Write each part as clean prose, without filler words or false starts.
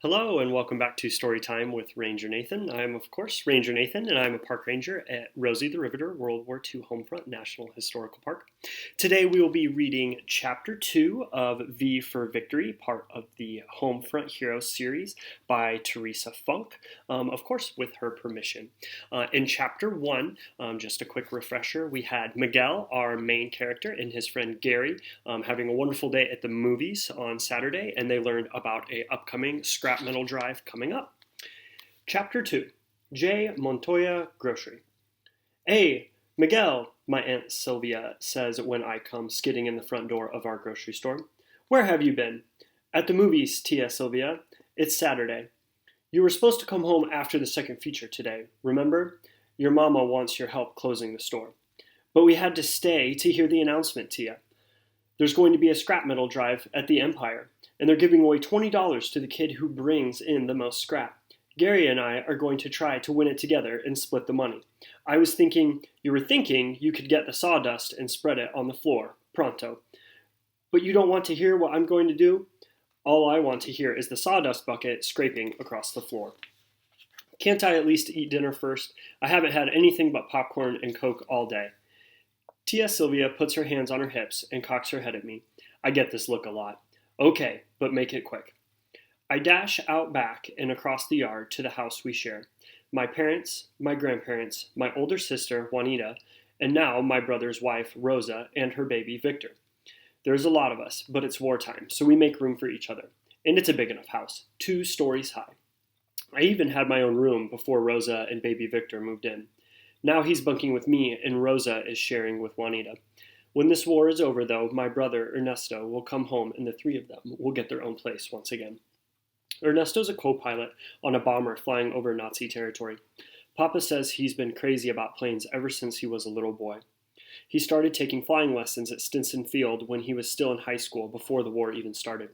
Hello and welcome back to Storytime with Ranger Nathan. I'm, of course, Ranger Nathan, and I'm a park ranger at Rosie the Riveter World War II Homefront National Historical Park. Today we will be reading Chapter 2 of V for Victory, part of the Homefront Heroes series by Teresa Funk, of course, with her permission. In Chapter 1, just a quick refresher, we had Miguel, our main character, and his friend Gary having a wonderful day at the movies on Saturday, and they learned about a upcoming scrap metal drive coming up. Chapter 2, J. Montoya Grocery. Hey, Miguel, my Aunt Sylvia says when I come skidding in the front door of our grocery store. Where have you been? At the movies, Tia Sylvia. It's Saturday. You were supposed to come home after the second feature today, remember? Your mama wants your help closing the store. But we had to stay to hear the announcement, Tia. There's going to be a scrap metal drive at the Empire, and they're giving away $20 to the kid who brings in the most scrap. Gary and I are going to try to win it together and split the money. I was thinking you were thinking you could get the sawdust and spread it on the floor, pronto. But you don't want to hear what I'm going to do? All I want to hear is the sawdust bucket scraping across the floor. Can't I at least eat dinner first? I haven't had anything but popcorn and Coke all day. Tia Sylvia puts her hands on her hips and cocks her head at me. I get this look a lot. Okay, but make it quick. I dash out back and across the yard to the house we share. My parents, my grandparents, my older sister, Juanita, and now my brother's wife, Rosa, and her baby, Victor. There's a lot of us, but it's wartime, so we make room for each other. And it's a big enough house, 2 stories high. I even had my own room before Rosa and baby Victor moved in. Now he's bunking with me, and Rosa is sharing with Juanita. When this war is over, though, my brother Ernesto will come home, and the 3 of them will get their own place once again. Ernesto's a co-pilot on a bomber flying over Nazi territory. Papa says he's been crazy about planes ever since he was a little boy. He started taking flying lessons at Stinson Field when he was still in high school before the war even started.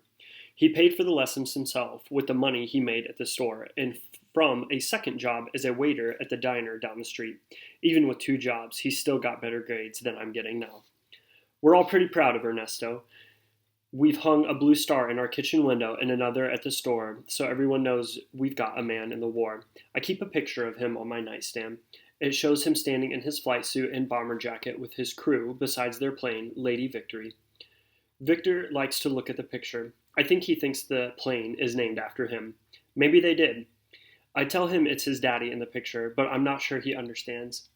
He paid for the lessons himself with the money he made at the store and from a second job as a waiter at the diner down the street. Even with 2 jobs, he still got better grades than I'm getting now. We're all pretty proud of Ernesto. We've hung a blue star in our kitchen window and another at the store, so everyone knows we've got a man in the war. I keep a picture of him on my nightstand. It shows him standing in his flight suit and bomber jacket with his crew besides their plane, Lady Victory. Victor likes to look at the picture. I think he thinks the plane is named after him. Maybe they did. I tell him it's his daddy in the picture, but I'm not sure he understands.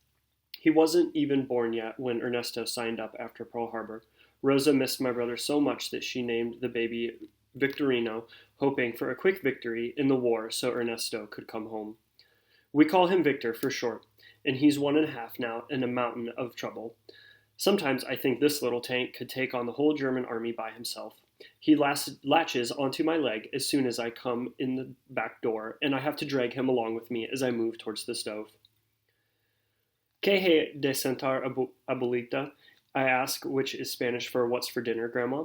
He wasn't even born yet when Ernesto signed up after Pearl Harbor. Rosa missed my brother so much that she named the baby Victorino, hoping for a quick victory in the war so Ernesto could come home. We call him Victor for short, and he's 1.5 now in a mountain of trouble. Sometimes I think this little tank could take on the whole German army by himself. He latches onto my leg as soon as I come in the back door, and I have to drag him along with me as I move towards the stove. ¿Qué hay de sentar, abuelita? I ask, which is Spanish for what's for dinner, Grandma.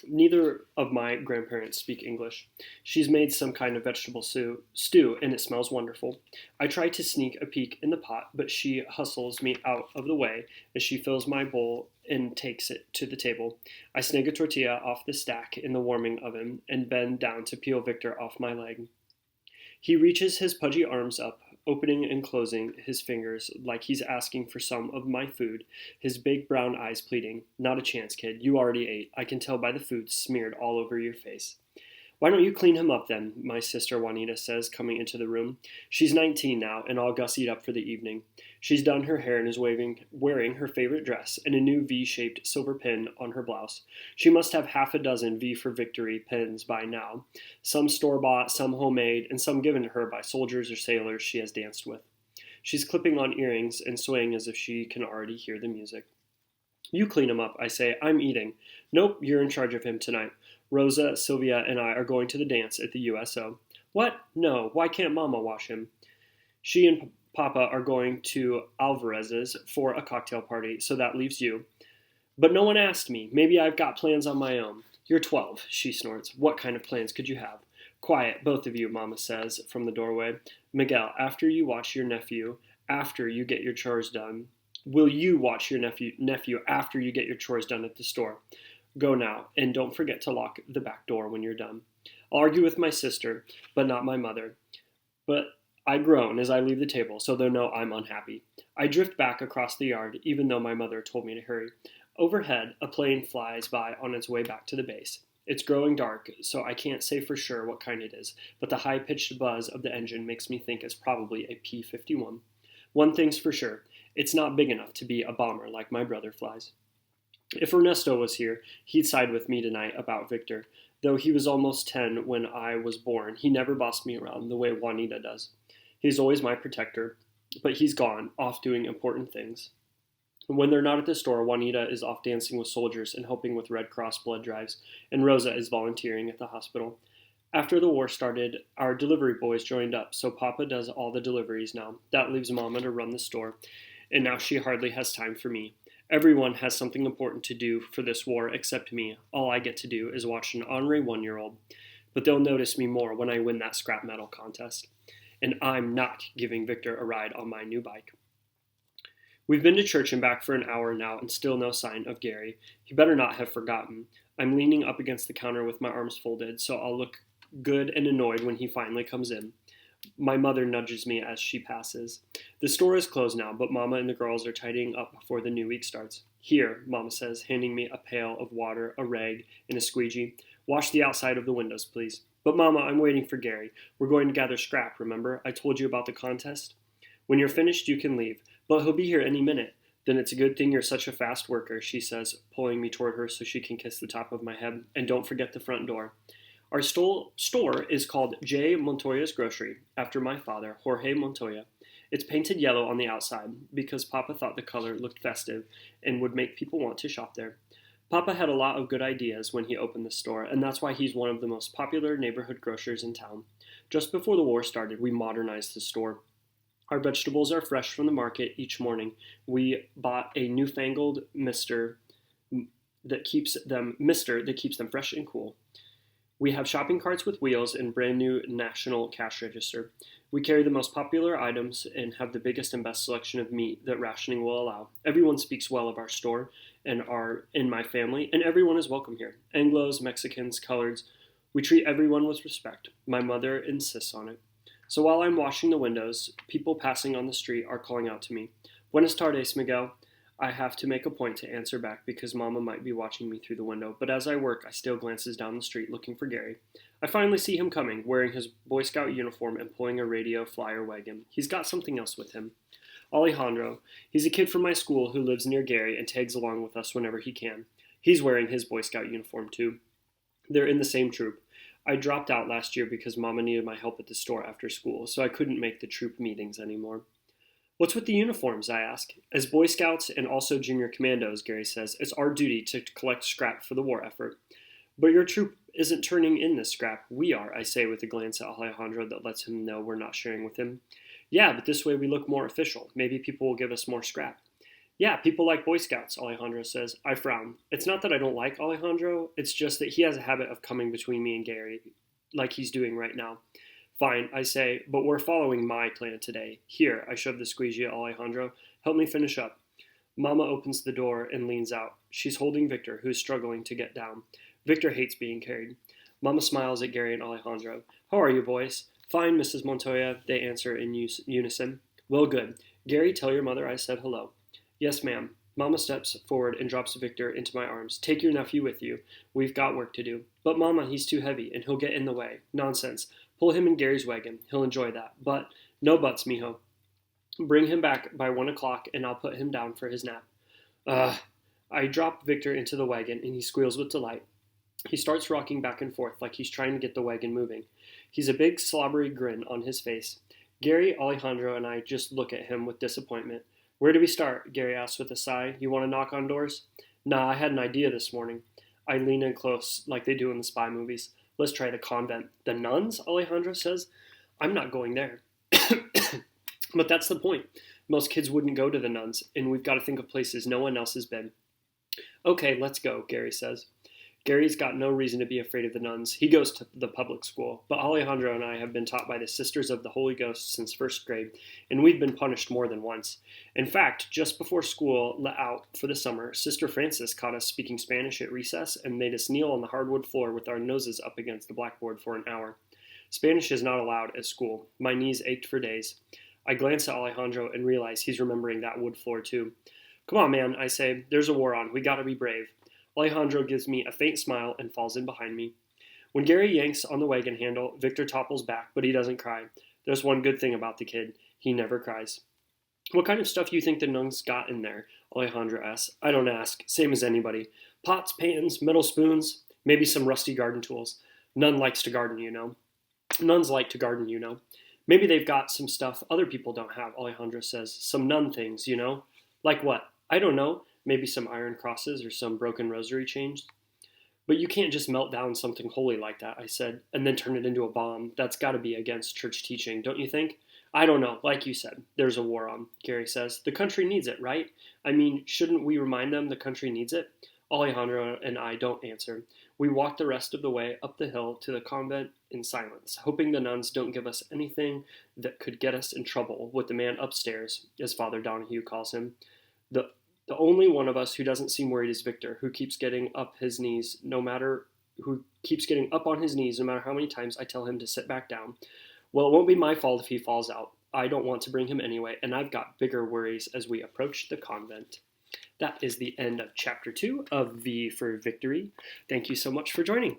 Neither of my grandparents speak English. She's made some kind of vegetable stew, and it smells wonderful. I try to sneak a peek in the pot, but she hustles me out of the way as she fills my bowl and takes it to the table. I snag a tortilla off the stack in the warming oven and bend down to peel Victor off my leg. He reaches his pudgy arms up, opening and closing his fingers like he's asking for some of my food, his big brown eyes pleading, "Not a chance, kid. You already ate. I can tell by the food smeared all over your face." "Why don't you clean him up then?" my sister Juanita says, coming into the room. She's 19 now and all gussied up for the evening. She's done her hair and is wearing her favorite dress and a new V-shaped silver pin on her blouse. She must have half a dozen V for Victory pins by now, some store-bought, some homemade, and some given to her by soldiers or sailors she has danced with. She's clipping on earrings and swaying as if she can already hear the music. "You clean him up," I say. "I'm eating." "Nope, you're in charge of him tonight. Rosa, Sylvia, and I are going to the dance at the USO. "What? No, why can't Mama wash him?" "She and Papa are going to Alvarez's for a cocktail party, so that leaves you." "But no one asked me. Maybe I've got plans on my own." "You're 12, she snorts. "What kind of plans could you have?" "Quiet, both of you," Mama says from the doorway. "Miguel, after you watch your nephew, after you get your chores done, will you watch your nephew after you get your chores done at the store? Go now, and don't forget to lock the back door when you're done." I'll argue with my sister, but not my mother. But I groan as I leave the table, so they'll know I'm unhappy. I drift back across the yard, even though my mother told me to hurry. Overhead, a plane flies by on its way back to the base. It's growing dark, so I can't say for sure what kind it is, but the high-pitched buzz of the engine makes me think it's probably a P-51. One thing's for sure, it's not big enough to be a bomber like my brother flies. If Ernesto was here, he'd side with me tonight about Victor. Though he was almost 10 when I was born, he never bossed me around the way Juanita does. He's always my protector, but he's gone, off doing important things. When they're not at the store, Juanita is off dancing with soldiers and helping with Red Cross blood drives, and Rosa is volunteering at the hospital. After the war started, our delivery boys joined up, so Papa does all the deliveries now. That leaves Mama to run the store, and now she hardly has time for me. Everyone has something important to do for this war except me. All I get to do is watch an ornery 1-year-old. But they'll notice me more when I win that scrap metal contest. And I'm not giving Victor a ride on my new bike. We've been to church and back for an hour now and still no sign of Gary. He better not have forgotten. I'm leaning up against the counter with my arms folded, so I'll look good and annoyed when he finally comes in. My mother nudges me as she passes. The store is closed now, but Mama and the girls are tidying up before the new week starts. Here, Mama says, handing me a pail of water, a rag, and a squeegee. Wash the outside of the windows, please. But Mama, I'm waiting for Gary. We're going to gather scrap, remember? I told you about the contest? When you're finished, you can leave. But he'll be here any minute. Then it's a good thing you're such a fast worker, she says, pulling me toward her so she can kiss the top of my head. And don't forget the front door. Our store is called J. Montoya's Grocery, after my father, Jorge Montoya. It's painted yellow on the outside because Papa thought the color looked festive and would make people want to shop there. Papa had a lot of good ideas when he opened the store, and that's why he's one of the most popular neighborhood grocers in town. Just before the war started, we modernized the store. Our vegetables are fresh from the market each morning. We bought a newfangled mister that keeps them fresh and cool. We have shopping carts with wheels and brand new national cash register. We carry the most popular items and have the biggest and best selection of meat that rationing will allow. Everyone speaks well of our store and are in my family, and everyone is welcome here. Anglos, Mexicans, coloreds. We treat everyone with respect. My mother insists on it. So while I'm washing the windows, people passing on the street are calling out to me. Buenas tardes, Miguel. I have to make a point to answer back because Mama might be watching me through the window, but as I work, I still glances down the street looking for Gary. I finally see him coming, wearing his Boy Scout uniform and pulling a radio flyer wagon. He's got something else with him. Alejandro. He's a kid from my school who lives near Gary and tags along with us whenever he can. He's wearing his Boy Scout uniform too. They're in the same troop. I dropped out last year because Mama needed my help at the store after school, so I couldn't make the troop meetings anymore. What's with the uniforms, I ask. As Boy Scouts and also Junior Commandos, Gary says, it's our duty to collect scrap for the war effort. But your troop isn't turning in this scrap. We are, I say with a glance at Alejandro that lets him know we're not sharing with him. Yeah, but this way we look more official. Maybe people will give us more scrap. Yeah, people like Boy Scouts, Alejandro says. I frown. It's not that I don't like Alejandro, it's just that he has a habit of coming between me and Gary, like he's doing right now. Fine, I say, but we're following my plan today. Here, I shove the squeegee at Alejandro. Help me finish up. Mama opens the door and leans out. She's holding Victor, who's struggling to get down. Victor hates being carried. Mama smiles at Gary and Alejandro. How are you, boys? Fine, Mrs. Montoya, they answer in unison. Well, good. Gary, tell your mother I said hello. Yes, ma'am. Mama steps forward and drops Victor into my arms. Take your nephew with you. We've got work to do. But, Mama, he's too heavy, and he'll get in the way. Nonsense. Pull him in Gary's wagon. He'll enjoy that. But, no buts, mijo. Bring him back by 1 o'clock, and I'll put him down for his nap. I drop Victor into the wagon, and he squeals with delight. He starts rocking back and forth like he's trying to get the wagon moving. He's a big, slobbery grin on his face. Gary, Alejandro, and I just look at him with disappointment. Where do we start? Gary asks with a sigh. You want to knock on doors? Nah, I had an idea this morning. I lean in close, like they do in the spy movies. Let's try the convent. The nuns? Alejandro says. I'm not going there. But that's the point. Most kids wouldn't go to the nuns, and we've got to think of places no one else has been. Okay, let's go, Gary says. Gary's got no reason to be afraid of the nuns. He goes to the public school, but Alejandro and I have been taught by the Sisters of the Holy Ghost since first grade, and we've been punished more than once. In fact, just before school let out for the summer, Sister Frances caught us speaking Spanish at recess and made us kneel on the hardwood floor with our noses up against the blackboard for an hour. Spanish is not allowed at school. My knees ached for days. I glance at Alejandro and realize he's remembering that wood floor too. Come on, man, I say. There's a war on. We gotta be brave. Alejandro gives me a faint smile and falls in behind me. When Gary yanks on the wagon handle, Victor topples back, but he doesn't cry. There's one good thing about the kid. He never cries. What kind of stuff do you think the nuns got in there? Alejandro asks. I don't ask. Same as anybody. Pots, pans, metal spoons, maybe some rusty garden tools. None likes to garden, you know. Nuns like to garden, you know. Maybe they've got some stuff other people don't have, Alejandro says. Some nun things, you know. Like what? I don't know. Maybe some iron crosses or some broken rosary chains. But you can't just melt down something holy like that, I said, and then turn it into a bomb. That's got to be against church teaching, don't you think? I don't know. Like you said, there's a war on, Gary says. The country needs it, right? I mean, shouldn't we remind them the country needs it? Alejandro and I don't answer. We walk the rest of the way up the hill to the convent in silence, hoping the nuns don't give us anything that could get us in trouble with the man upstairs, as Father Donahue calls him. The only one of us who doesn't seem worried is Victor, who keeps getting up on his knees no matter how many times I tell him to sit back down. Well, it won't be my fault if he falls out. I don't want to bring him anyway, and I've got bigger worries as we approach the convent. That is the end of chapter 2 of V for Victory. Thank you so much for joining.